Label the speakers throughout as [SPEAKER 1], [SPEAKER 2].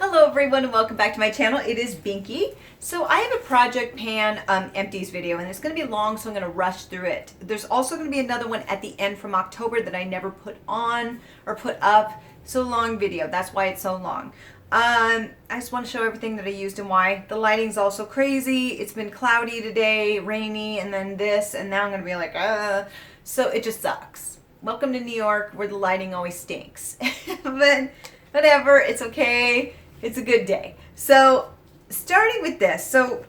[SPEAKER 1] Hello everyone and welcome back to my channel. It is Binky. So I have a project pan empties video and it's going to be long, so I'm going to rush through it. There's also going to be another one at the end from October that I never put on or put up. So long video. That's why it's so long. I just want to show everything that I used and why. The lighting's also crazy. It's been cloudy today, rainy, and then this, and now I'm going to be like, So it just sucks. Welcome to New York where the lighting always stinks. But whatever, it's okay. It's a good day. So starting with this, so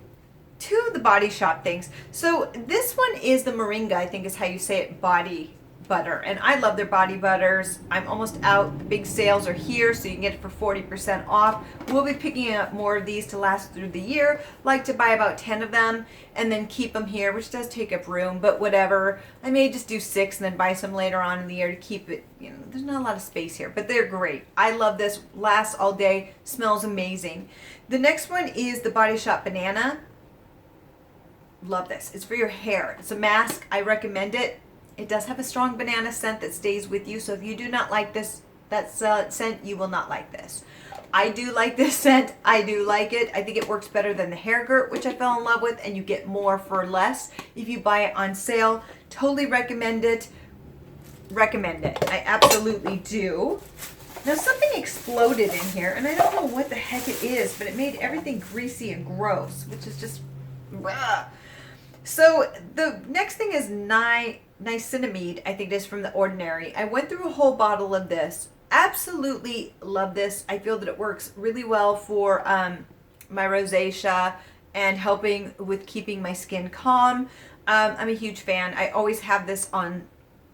[SPEAKER 1] two of the Body Shop things. So this one is the Moringa, I think is how you say it, body butter. And I love their body butters. I'm almost out. The big sales are here, so you can get it for 40% off. We'll be picking up more of these to last through the year. Like to buy about 10 of them and then keep them here, which does take up room, but whatever. I may just do 6 and then buy some later on in the year to keep it, you know, there's not a lot of space here, but they're great. I love this. Lasts all day. Smells amazing. The next one is the Body Shop Banana. Love this. It's for your hair. It's a mask. I recommend it. It does have a strong banana scent that stays with you, so if you do not like this, scent, you will not like this. I do like this scent. I do like it. I think it works better than the hair gurt, which I fell in love with, and you get more for less if you buy it on sale. Totally recommend it. Recommend it. I absolutely do. Now something exploded in here, and I don't know what the heck it is, but it made everything greasy and gross, which is just... Ugh. So the next thing is niacinamide. I think it is from The Ordinary. I went through a whole bottle of this. Absolutely love this. I feel that it works really well for my rosacea and helping with keeping my skin calm. I'm a huge fan. I always have this on.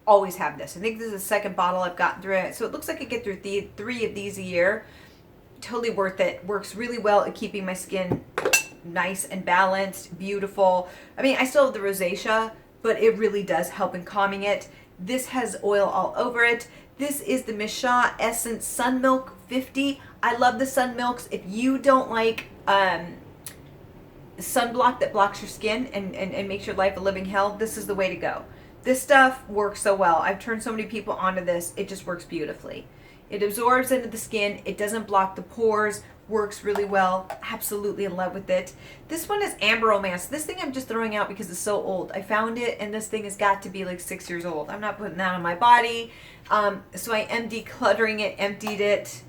[SPEAKER 1] Always have this. I think this is the second bottle I've gotten through it. So it looks like I get through 3 of these a year. Totally worth it. Works really well at keeping my skin nice and balanced, beautiful. I mean, I still have the rosacea, but it really does help in calming it. This has oil all over it. This is the Misha Essence Sun Milk 50. I love the Sun Milks. If you don't like sunblock that blocks your skin and makes your life a living hell, this is the way to go. This stuff works so well. I've turned so many people onto this. It just works beautifully. It absorbs into the skin. It doesn't block the pores. Works really well. Absolutely in love with it. This one is Amber Romance. This thing I'm just throwing out because it's so old. I found it and this thing has got to be like 6 years old. I'm not putting that on my body. So I am decluttering it, emptied it.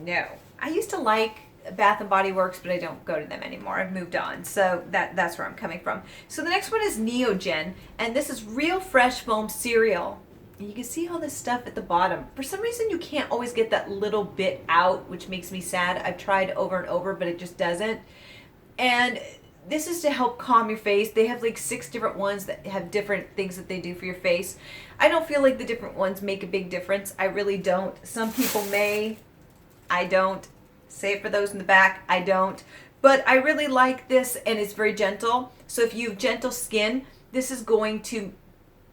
[SPEAKER 1] No. I used to like Bath and Body Works, but I don't go to them anymore. I've moved on. So that's where I'm coming from. So the next one is Neogen, and this is Real Fresh Foam Cereal. And you can see all this stuff at the bottom. For some reason, you can't always get that little bit out, which makes me sad. I've tried over and over, but it just doesn't. And this is to help calm your face. They have like 6 different ones that have different things that they do for your face. I don't feel like the different ones make a big difference. I really don't. Some people may. I don't. Say it for those in the back. I don't. But I really like this, and it's very gentle. So if you have gentle skin, this is going to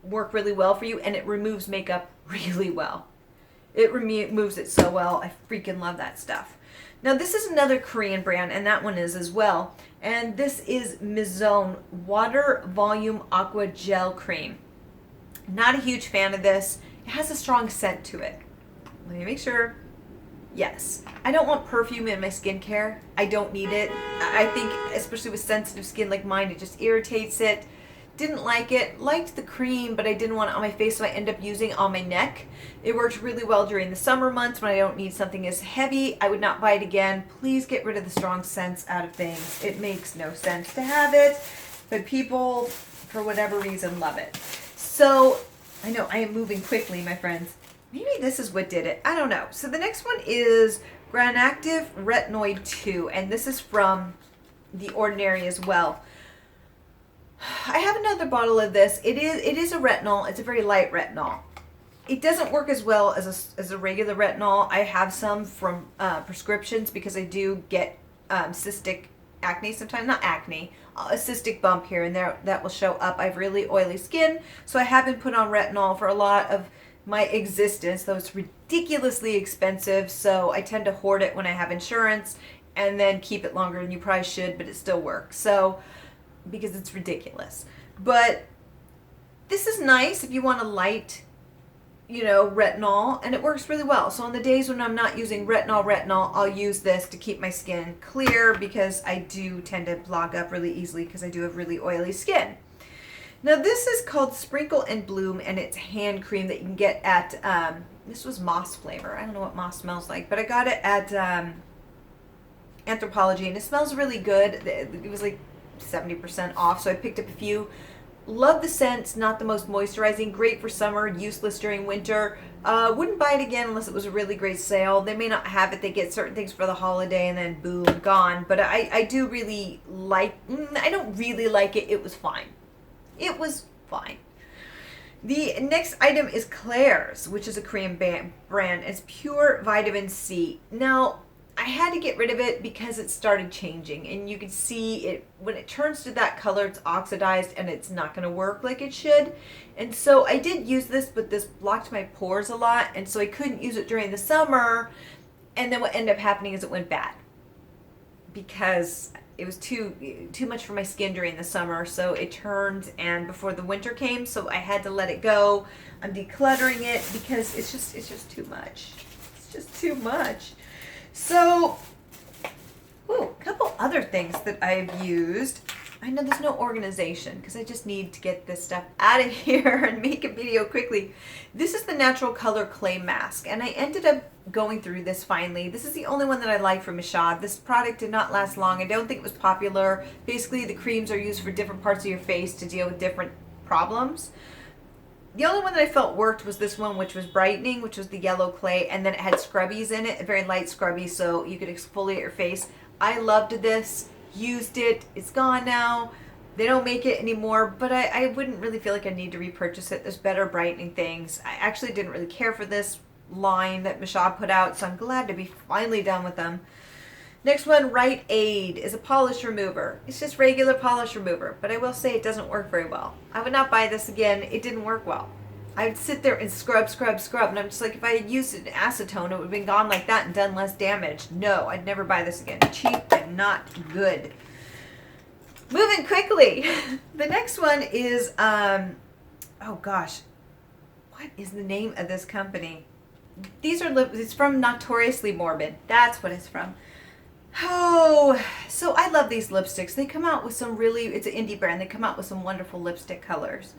[SPEAKER 1] work really well for you, and it removes makeup really well. It removes it so well. I freaking love that stuff. Now this is another Korean brand, and that one is as well, and this is Mizone Water Volume Aqua Gel Cream. Not a huge fan of this. It has a strong scent to it. Let me make sure. Yes. I don't want perfume in my skincare. I don't need it. I think especially with sensitive skin like mine, it just irritates it. Didn't like it. Liked the cream, but I didn't want it on my face, so I end up using it on my neck. It worked really well during the summer months when I don't need something as heavy. I would not buy it again. Please get rid of the strong scents out of things. It makes no sense to have it, but people, for whatever reason, love it. So, I know I am moving quickly, my friends. Maybe this is what did it. I don't know. So the next one is Granactive Retinoid 2, and this is from The Ordinary as well. I have another bottle of this. It is a retinol. It's a very light retinol. It doesn't work as well as a regular retinol. I have some from prescriptions because I do get cystic acne sometimes. Not acne, a cystic bump here and there that will show up. I have really oily skin, so I haven't put on retinol for a lot of my existence, though it's ridiculously expensive, so I tend to hoard it when I have insurance and then keep it longer than you probably should, but it still works. So, because it's ridiculous. But this is nice if you want a light retinol, and it works really well. So on the days when I'm not using retinol, I'll use this to keep my skin clear, because I do tend to clog up really easily because I do have really oily skin. Now this is called Sprinkle and Bloom, and it's hand cream that you can get at, this was moss flavor. I don't know what moss smells like, but I got it at Anthropology, and it smells really good. It was like 70% off, so I picked up a few. Love the scent, not the most moisturizing, great for summer, useless during winter. Wouldn't buy it again unless it was a really great sale. They may not have it, they get certain things for the holiday and then boom, gone. But I do really like, I don't really like it, it was fine. It was fine. The next item is Claire's, which is a Korean brand. It's pure vitamin C. Now, I had to get rid of it because it started changing, and you can see it when it turns to that color, it's oxidized and it's not going to work like it should. And so I did use this, but this blocked my pores a lot, and so I couldn't use it during the summer. And then what ended up happening is it went bad because it was too much for my skin during the summer. So it turned, and before the winter came, so I had to let it go. I'm decluttering it because it's just too much. It's just too much. So, a couple other things that I've used. I know there's no organization because I just need to get this stuff out of here and make a video quickly. This is the Natural Color Clay Mask, and I ended up going through this finally. This is the only one that I like from Mishad. This product did not last long. I don't think it was popular. Basically, the creams are used for different parts of your face to deal with different problems. The only one that I felt worked was this one, which was brightening, which was the yellow clay, and then it had scrubbies in it, very light scrubbies, so you could exfoliate your face. I loved this, used it, it's gone now. They don't make it anymore, but I wouldn't really feel like I need to repurchase it. There's better brightening things. I actually didn't really care for this line that Mishad put out, so I'm glad to be finally done with them. Next one, Rite Aid, is a polish remover. It's just regular polish remover, but I will say it doesn't work very well. I would not buy this again. It didn't work well. I would sit there and scrub, and I'm just like, if I had used an acetone, it would have been gone like that and done less damage. No, I'd never buy this again. Cheap and not good. Moving quickly. The next one is, oh gosh, what is the name of this company? It's from Notoriously Morbid. That's what it's from. Oh, so I love these lipsticks. They come out with some it's an indie brand. They come out with some wonderful lipstick colors.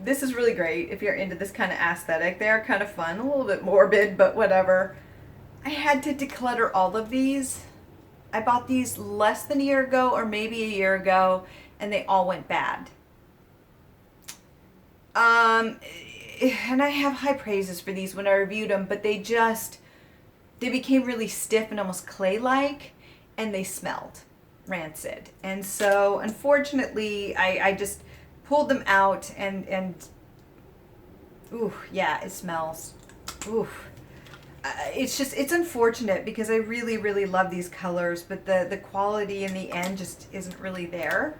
[SPEAKER 1] This is really great if you're into this kind of aesthetic. They are kind of fun, a little bit morbid, but whatever. I had to declutter all of these. I bought these less than a year ago, or maybe a year ago, and they all went bad. And I have high praises for these when I reviewed them, but they became really stiff and almost clay-like, and they smelled rancid. And so, unfortunately, I just pulled them out, and ooh, yeah, it smells. Ooh. It's unfortunate because I really, really love these colors, but the quality in the end just isn't really there.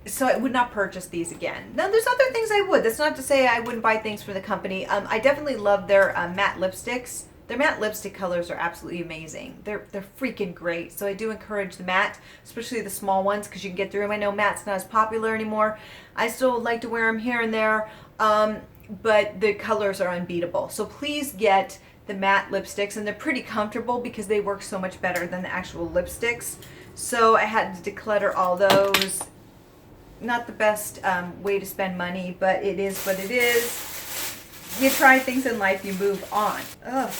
[SPEAKER 1] So I would not purchase these again. Now, there's other things I would. That's not to say I wouldn't buy things from the company. I definitely love their matte lipsticks. Their matte lipstick colors are absolutely amazing. They're freaking great. So I do encourage the matte, especially the small ones, because you can get through them. I know matte's not as popular anymore. I still like to wear them here and there, but the colors are unbeatable. So please get the matte lipsticks, and they're pretty comfortable because they work so much better than the actual lipsticks. So I had to declutter all those. Not the best way to spend money, but it is what it is. You try things in life, you move on. Ugh.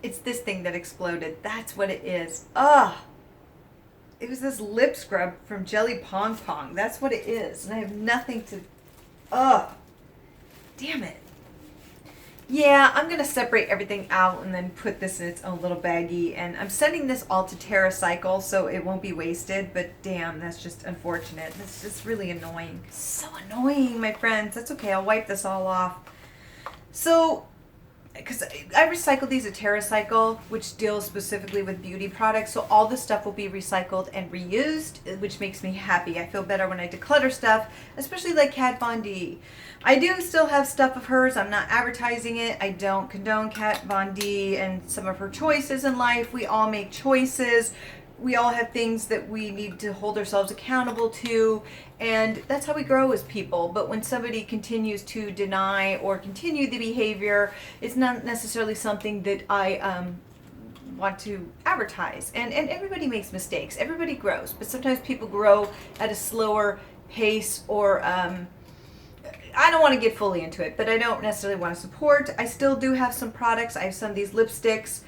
[SPEAKER 1] It's this thing that exploded. That's what it is. Ugh. It was this lip scrub from Jelly Pong Pong. That's what it is. And I have nothing to... Ugh. Damn it. Yeah, I'm going to separate everything out and then put this in its own little baggie. And I'm sending this all to TerraCycle so it won't be wasted. But damn, that's just unfortunate. That's just really annoying. So annoying, my friends. That's okay. I'll wipe this all off. So, because I recycle these at TerraCycle, which deals specifically with beauty products. So all this stuff will be recycled and reused, which makes me happy. I feel better when I declutter stuff, especially like Kat Von D. I do still have stuff of hers. I'm not advertising it. I don't condone Kat Von D and some of her choices in life. We all make choices. we all have things that we need to hold ourselves accountable to, and that's how we grow as people. But when somebody continues to deny or continue the behavior, it's not necessarily something that I want to advertise. And everybody makes mistakes, everybody grows, but sometimes people grow at a slower pace, or I don't want to get fully into it, but I don't necessarily want to support. I still do have some products. I have some of these lipsticks.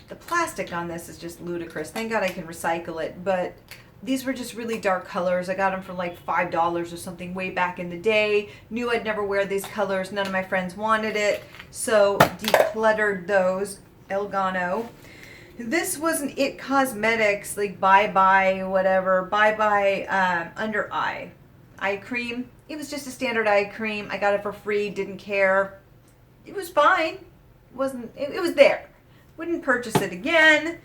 [SPEAKER 1] The plastic on this is just ludicrous. Thank God I can recycle it, but these were just really dark colors. I got them for like $5 or something way back in the day. Knew I'd never wear these colors. None of my friends wanted it, so decluttered those. Elgano. This was an It Cosmetics, like bye-bye whatever, bye-bye under eye cream. It was just a standard eye cream. I got it for free, didn't care. It was fine. It was there. Wouldn't purchase it again.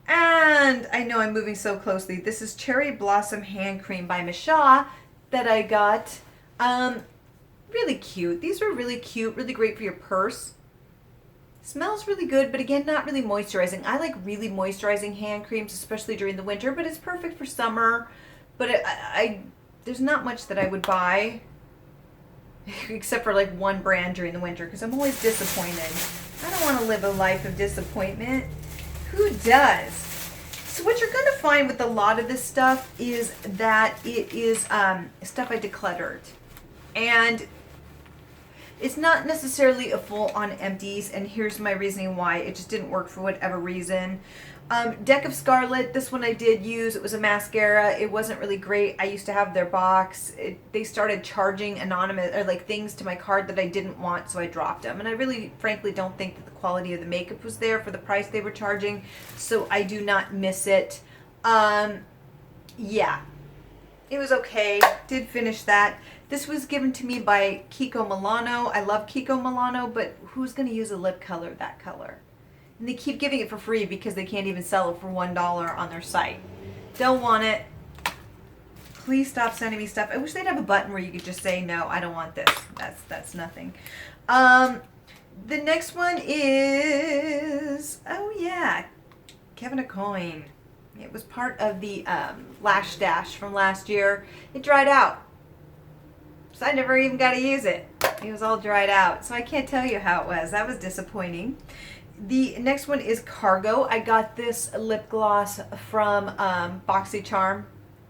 [SPEAKER 1] And I know I'm moving so closely. This is Cherry Blossom Hand Cream by Misha that I got. Really cute. These were really cute, really great for your purse. Smells really good, but again, not really moisturizing. I like really moisturizing hand creams, especially during the winter, but it's perfect for summer. But there's not much that I would buy, except for like one brand during the winter, because I'm always disappointed. I don't want to live a life of disappointment. Who does? So what you're going to find with a lot of this stuff is that it is stuff I decluttered. And it's not necessarily a full-on empties, and here's my reasoning why. It just didn't work for whatever reason. Deck of Scarlet, this one I did use. It was a mascara. It wasn't really great. I used to have their box. They started charging anonymous or like things to my card that I didn't want, so I dropped them. And I really, frankly, don't think that the quality of the makeup was there for the price they were charging, so I do not miss it. Yeah, it was okay. Did finish that. This was given to me by Kiko Milano. I love Kiko Milano, but who's going to use a lip color that color? And they keep giving it for free because they can't even sell it for $1 on their site. Don't want it. Please stop sending me stuff. I wish they'd have a button where you could just say, no, I don't want this. That's nothing. The next one is, oh yeah, Kevin a Coin. It was part of the Lash Stash from last year. It dried out. So I never even got to use it. It was all dried out. So I can't tell you how it was. That was disappointing. The next one is Cargo. I got this lip gloss from BoxyCharm.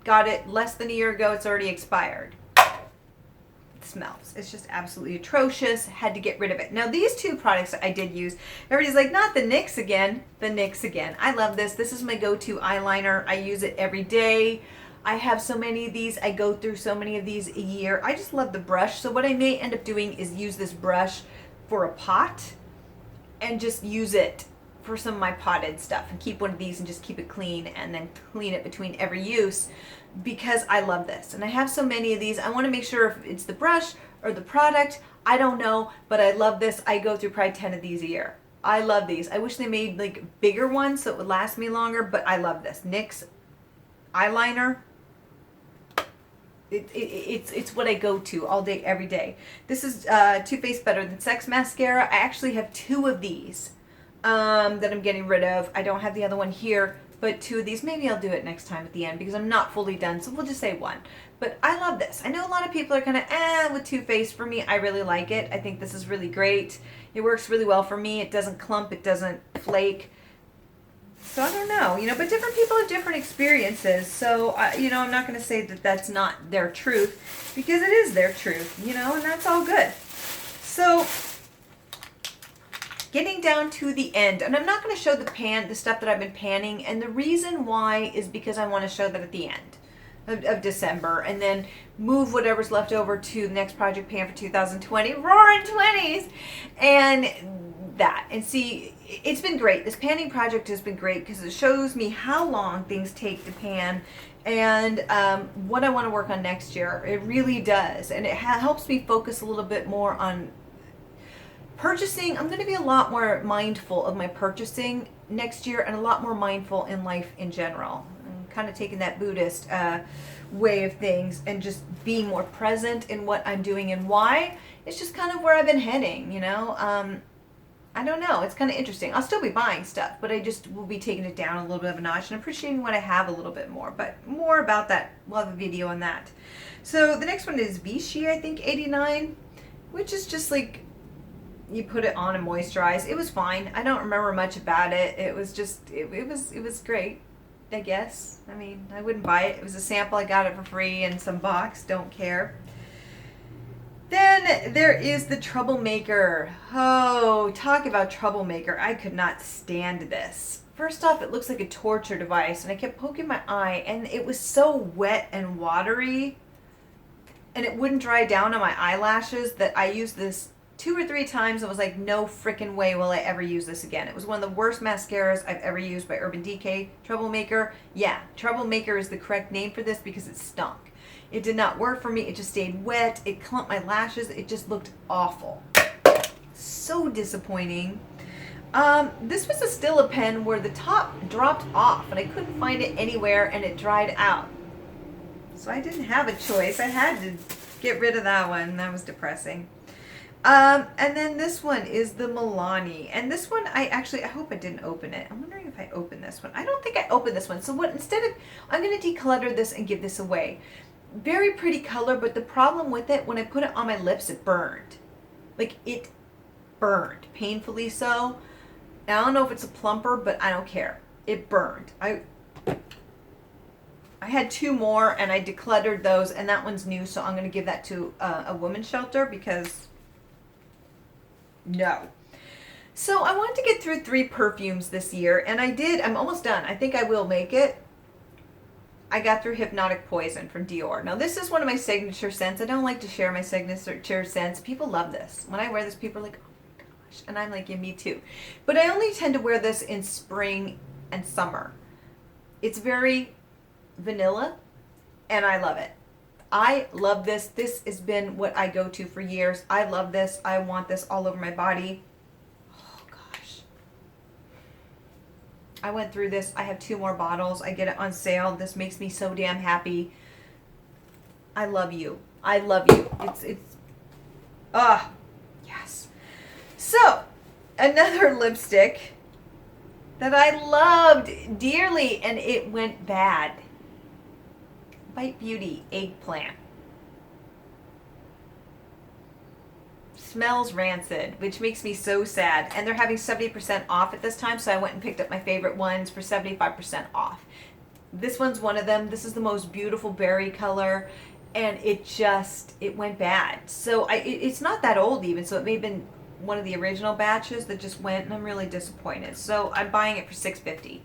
[SPEAKER 1] Got it less than a year ago. It's already expired. It smells. It's just absolutely atrocious. Had to get rid of it. Now these two products I did use. Everybody's like, not the NYX again. The NYX again. I love this. This is my go-to eyeliner. I use it every day. I have so many of these. I go through so many of these a year. I just love the brush. So what I may end up doing is use this brush for a pot and just use it for some of my potted stuff and keep one of these and just keep it clean and then clean it between every use because I love this. And I have so many of these. I want to make sure if it's the brush or the product. I don't know, but I love this. I go through probably 10 of these a year. I love these. I wish they made like bigger ones so it would last me longer, but I love this. NYX eyeliner. It's what I go to all day, every day. This is Too Faced Better Than Sex mascara. I actually have two of these that I'm getting rid of. I don't have the other one here, but two of these. Maybe I'll do it next time at the end because I'm not fully done, so we'll just say one. But I love this. I know a lot of people are kind of with Too Faced. For me, I really like it. I think this is really great. It works really well for me. It doesn't clump. It doesn't flake. So I don't know, but different people have different experiences. So, I'm not going to say that that's not their truth because it is their truth, and that's all good. So getting down to the end, and I'm not going to show the stuff that I've been panning. And the reason why is because I want to show that at the end of December and then move whatever's left over to the next project pan for 2020, roaring 20s, and that. And see, it's been great. This panning project has been great because it shows me how long things take to pan and what I want to work on next year. It really does. And it helps me focus a little bit more on purchasing. I'm going to be a lot more mindful of my purchasing next year and a lot more mindful in life in general. I'm kind of taking that Buddhist way of things and just being more present in what I'm doing and why. It's just kind of where I've been heading, I don't know. It's kind of interesting. I'll still be buying stuff, but I just will be taking it down a little bit of a notch and appreciating what I have a little bit more. But more about that. We'll have a video on that. So the next one is Vichy, I think, 89, which is just like you put it on and moisturize. It was fine. I don't remember much about it. It was just, it was great, I guess. I mean, I wouldn't buy it. It was a sample. I got it for free in some box. Don't care. Then there is the Troublemaker. Oh, talk about Troublemaker. I could not stand this. First off, it looks like a torture device, and I kept poking my eye, and it was so wet and watery, and it wouldn't dry down on my eyelashes that I used this 2 or 3 times and was like, no freaking way will I ever use this again. It was one of the worst mascaras I've ever used by Urban Decay. Troublemaker. Yeah, Troublemaker is the correct name for this because it stunk. It did not work for me. It just stayed wet. It clumped my lashes. It just looked awful. So disappointing. This was a Stila pen where the top dropped off and I couldn't find it anywhere and it dried out. So I didn't have a choice. I had to get rid of that one. That was depressing. And then this one is the Milani. And this one, I hope I didn't open it. I'm wondering if I opened this one. I don't think I opened this one. So what, instead of, I'm going to declutter this and give this away. Very pretty color, but the problem with it, when I put it on my lips, it burned. Like, it burned. Painfully so. Now, I don't know if it's a plumper, but I don't care. It burned. I had 2 more, and I decluttered those, and that one's new, so I'm going to give that to a women's shelter, because no. So I wanted to get through 3 perfumes this year, and I did. I'm almost done. I think I will make it. I got through Hypnotic Poison from Dior. Now, this is one of my signature scents. I don't like to share my signature scents. People love this. When I wear this, people are like, oh my gosh. And I'm like, yeah, me too. But I only tend to wear this in spring and summer. It's very vanilla, and I love it. I love this. This has been what I go to for years. I love this. I want this all over my body. I went through this. I have 2 more bottles. I get it on sale. This makes me so damn happy. I love you. I love you. Yes. So, another lipstick that I loved dearly and it went bad. Bite Beauty Eggplant. Smells rancid, which makes me so sad. And they're having 70% off at this time, so I went and picked up my favorite ones for 75% off. This one's one of them. This is the most beautiful berry color, and it went bad. So it's not that old even, so it may have been one of the original batches that just went, and I'm really disappointed. So I'm buying it for $6.50.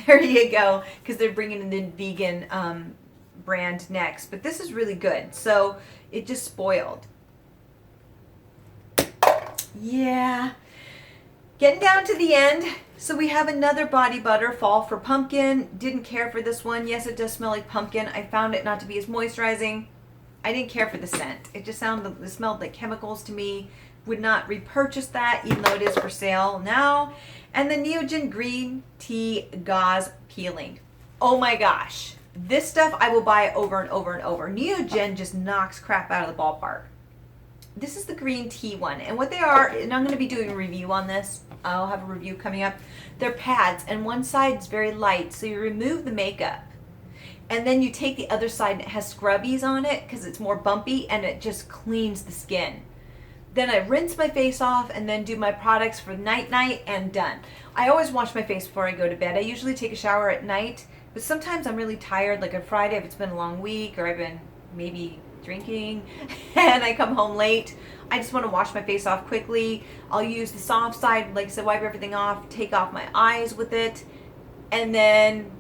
[SPEAKER 1] There you go, because they're bringing in the vegan brand next. But this is really good, so it just spoiled. Yeah, getting down to the end. So we have another body butter, Fall for Pumpkin. Didn't care for this one. Yes, it does smell like pumpkin. I found it not to be as moisturizing. I didn't care for the scent. It just smelled like chemicals to me. Would not repurchase that, even though it is for sale now. And the Neogen Green Tea Gauze Peeling. Oh my gosh. This stuff I will buy over and over and over. Neogen just knocks crap out of the ballpark. This is the green tea one, and what they are, and I'm going to be doing a review on this. I'll have a review coming up. They're pads, and one side is very light, so you remove the makeup, and then you take the other side, and it has scrubbies on it because it's more bumpy, and it just cleans the skin. Then I rinse my face off, and then do my products for night, and done. I always wash my face before I go to bed. I usually take a shower at night, but sometimes I'm really tired, like on Friday if it's been a long week, or I've been maybe drinking and I come home late. I just want to wash my face off quickly. I'll use the soft side, like I said, wipe everything off, take off my eyes with it, and then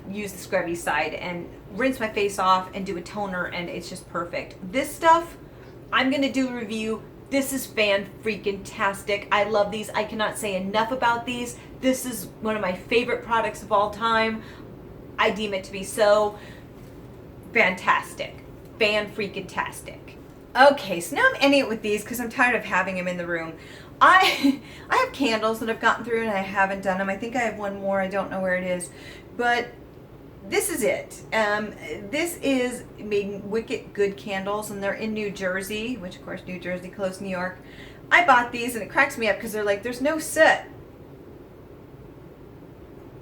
[SPEAKER 1] use the scrubby side and rinse my face off and do a toner, and it's just perfect. This stuff, I'm going to do a review. This is fan-freaking-tastic. I love these. I cannot say enough about these. This is one of my favorite products of all time. I deem it to be so fantastic. Fan-freaking-tastic. Okay, so now I'm ending it with these because I'm tired of having them in the room. I have candles that I've gotten through and I haven't done them. I think I have one more. I don't know where it is. But this is it. This is making wicked good candles, and they're in New Jersey, which of course New Jersey close New York. I bought these, and it cracks me up because they're like, there's no soot.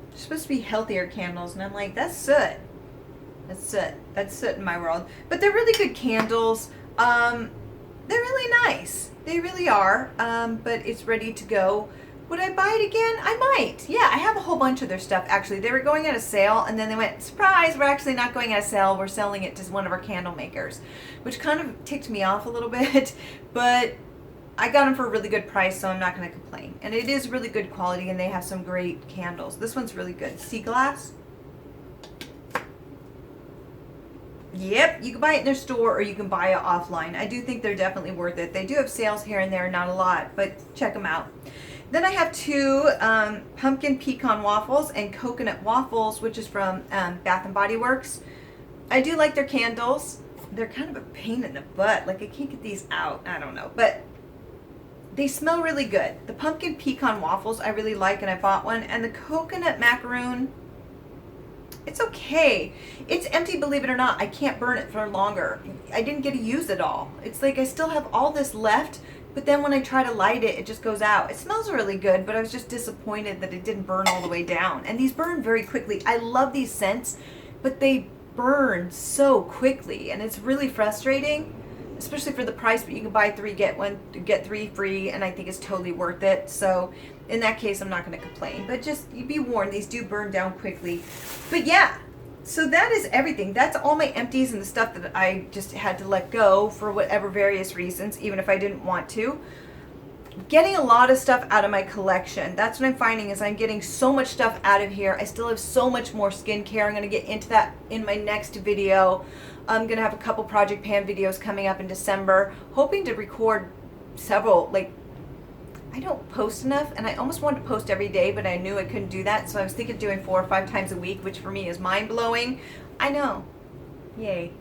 [SPEAKER 1] They're supposed to be healthier candles, and I'm like, that's soot. That's soot. That's soot in my world. But they're really good candles. They're really nice. They really are. But it's ready to go. Would I buy it again? I might. Yeah, I have a whole bunch of their stuff, actually. They were going at a sale, and then they went, surprise, we're actually not going at a sale. We're selling it to one of our candle makers, which kind of ticked me off a little bit. But I got them for a really good price, so I'm not going to complain. And it is really good quality, and they have some great candles. This one's really good. Sea glass. Yep, you can buy it in their store, or you can buy it offline. I do think they're definitely worth it. They do have sales here and there, not a lot, but check them out. Then I have two pumpkin pecan waffles and coconut waffles, which is from Bath and Body Works. I do like their candles. They're kind of a pain in the butt. Like, I can't get these out. I don't know. But they smell really good. The pumpkin pecan waffles I really like, and I bought one. And the coconut macaroon, it's okay. It's empty, believe it or not. I can't burn it for longer. I didn't get to use it all. It's like I still have all this left, but then when I try to light it, it just goes out. It smells really good, but I was just disappointed that it didn't burn all the way down. And these burn very quickly. I love these scents, but they burn so quickly, and it's really frustrating, especially for the price. But you can buy 3, get 3 free, and I think it's totally worth it. So in that case, I'm not going to complain. But just you be warned, these do burn down quickly. But yeah. So that is everything. That's all my empties and the stuff that I just had to let go for whatever various reasons, even if I didn't want to. Getting a lot of stuff out of my collection. That's what I'm finding, is I'm getting so much stuff out of here. I still have so much more skincare. I'm going to get into that in my next video. I'm going to have a couple Project Pan videos coming up in December. Hoping to record several, like, I don't post enough, and I almost wanted to post every day, but I knew I couldn't do that, so I was thinking of doing 4 or 5 times a week, which for me is mind-blowing. I know. Yay.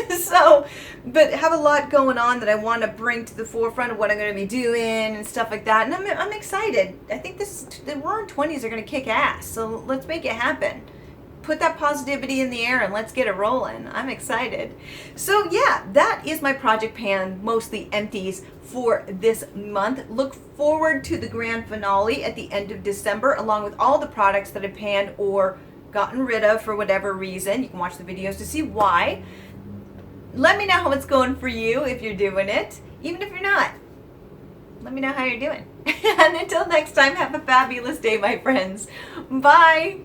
[SPEAKER 1] So, but have a lot going on that I want to bring to the forefront of what I'm going to be doing and stuff like that, and I'm excited. I think the Roaring 20s are going to kick ass, so let's make it happen. Put that positivity in the air and let's get it rolling. I'm excited. So yeah, that is my Project Pan, mostly empties, for this month. Look forward to the grand finale at the end of December, along with all the products that I panned or gotten rid of for whatever reason. You can watch the videos to see why. Let me know how it's going for you if you're doing it. Even if you're not, let me know how you're doing. And until next time, have a fabulous day, my friends. Bye.